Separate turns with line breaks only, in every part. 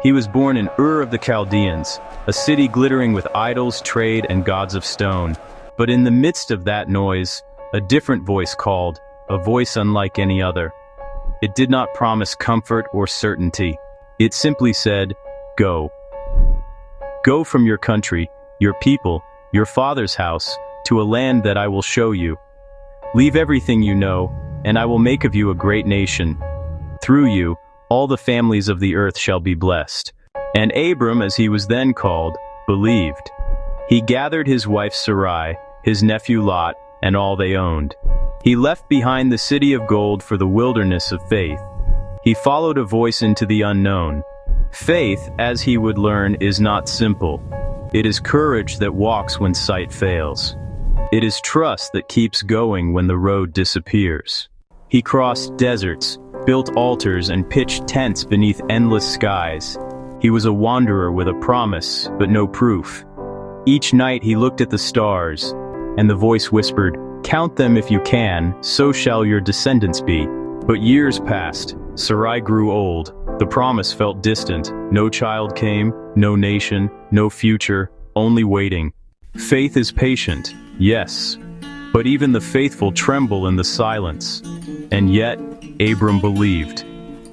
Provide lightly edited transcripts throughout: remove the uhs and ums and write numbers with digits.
He was born in Ur of the Chaldeans, a city glittering with idols, trade, and gods of stone. But in the midst of that noise, a different voice called, a voice unlike any other. It did not promise comfort or certainty. It simply said, "Go. Go from your country, your people, your father's house, to a land that I will show you. Leave everything you know, and I will make of you a great nation. Through you, all the families of the earth shall be blessed." And Abram, as he was then called, believed. He gathered his wife Sarai, his nephew Lot, and all they owned. He left behind the city of gold for the wilderness of faith. He followed a voice into the unknown. Faith, as he would learn, is not simple. It is courage that walks when sight fails. It is trust that keeps going when the road disappears. He crossed deserts, built altars, and pitched tents beneath endless skies. He was a wanderer with a promise, but no proof. Each night he looked at the stars, and the voice whispered, "Count them if you can, so shall your descendants be." But years passed. Sarai grew old. The promise felt distant. No child came, no nation, no future, only waiting. Faith is patient, yes, but even the faithful tremble in the silence. And yet, Abram believed.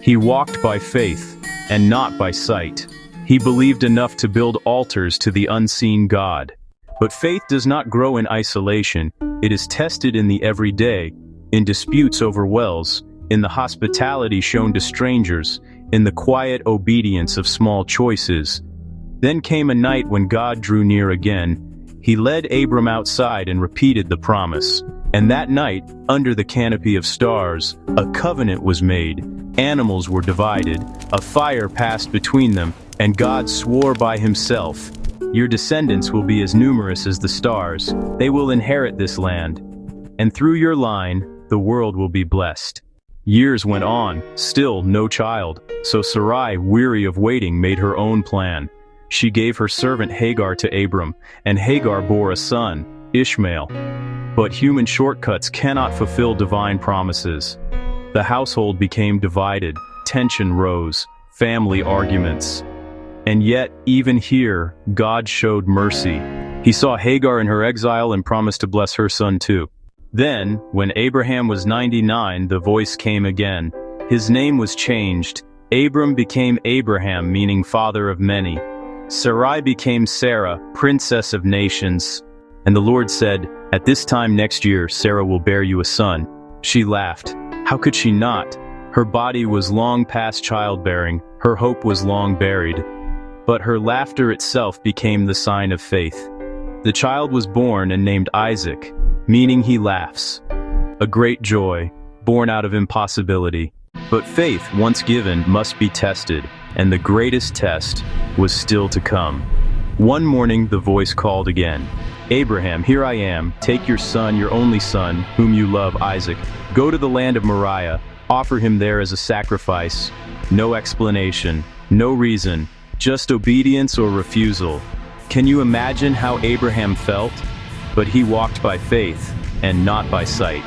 He walked by faith, and not by sight. He believed enough to build altars to the unseen God. But faith does not grow in isolation. It is tested in the everyday, in disputes over wells, in the hospitality shown to strangers, in the quiet obedience of small choices. Then came a night when God drew near again. He led Abram outside and repeated the promise. And that night, under the canopy of stars, a covenant was made. Animals were divided, a fire passed between them, and God swore by himself, "Your descendants will be as numerous as the stars. They will inherit this land. And through your line, the world will be blessed." Years went on, still no child. So Sarai, weary of waiting, made her own plan. She gave her servant Hagar to Abram, and Hagar bore a son, Ishmael. But human shortcuts cannot fulfill divine promises. The household became divided, tension rose, family arguments. And yet, even here, God showed mercy. He saw Hagar in her exile and promised to bless her son too. Then, when Abraham was 99, the voice came again. His name was changed. Abram became Abraham, meaning father of many. Sarai became Sarah, princess of nations. And the Lord said, "At this time next year, Sarah will bear you a son." She laughed. How could she not? Her body was long past childbearing. Her hope was long buried. But her laughter itself became the sign of faith. The child was born and named Isaac, meaning he laughs. A great joy, born out of impossibility. But faith, once given, must be tested, and the greatest test was still to come. One morning the voice called again. "Abraham, here I am. Take your son, your only son, whom you love, Isaac. Go to the land of Moriah. Offer him there as a sacrifice." No explanation, no reason, just obedience or refusal. Can you imagine how Abraham felt? But he walked by faith, and not by sight.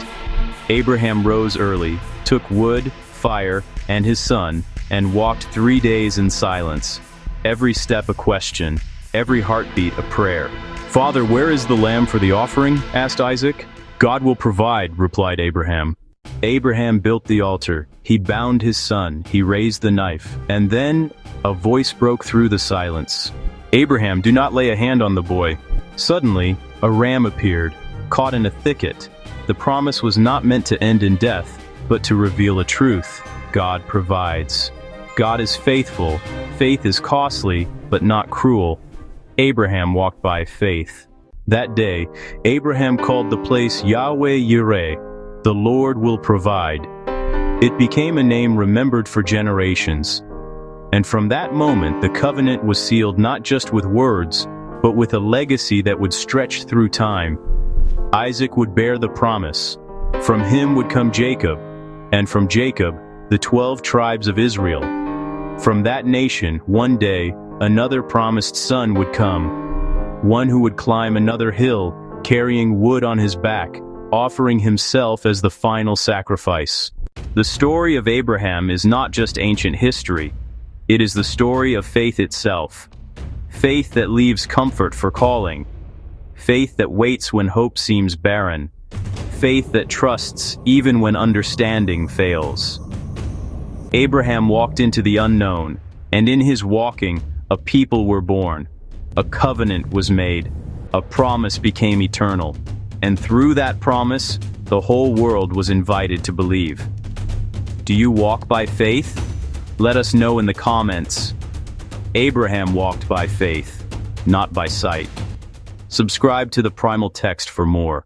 Abraham rose early, took wood, fire, and his son, and walked 3 days in silence. Every step a question, every heartbeat a prayer. "Father, where is the lamb for the offering?" asked Isaac. "God will provide," replied Abraham. Abraham built the altar. He bound his son. He raised the knife. And then a voice broke through the silence. "Abraham, do not lay a hand on the boy." Suddenly, a ram appeared, caught in a thicket. The promise was not meant to end in death, but to reveal a truth. God provides. God is faithful. Faith is costly, but not cruel. Abraham walked by faith. That day, Abraham called the place Yahweh Yireh, the Lord will provide. It became a name remembered for generations. And from that moment, the covenant was sealed not just with words, but with a legacy that would stretch through time. Isaac would bear the promise. From him would come Jacob, and from Jacob, the 12 tribes of Israel. From that nation, one day, another promised son would come, one who would climb another hill, carrying wood on his back, offering himself as the final sacrifice. The story of Abraham is not just ancient history. It is the story of faith itself. Faith that leaves comfort for calling. Faith that waits when hope seems barren. Faith that trusts even when understanding fails. Abraham walked into the unknown, and in his walking, a people were born. A covenant was made. A promise became eternal. And through that promise, the whole world was invited to believe. Do you walk by faith? Let us know in the comments. Abraham walked by faith, not by sight. Subscribe to the Primal Text for more.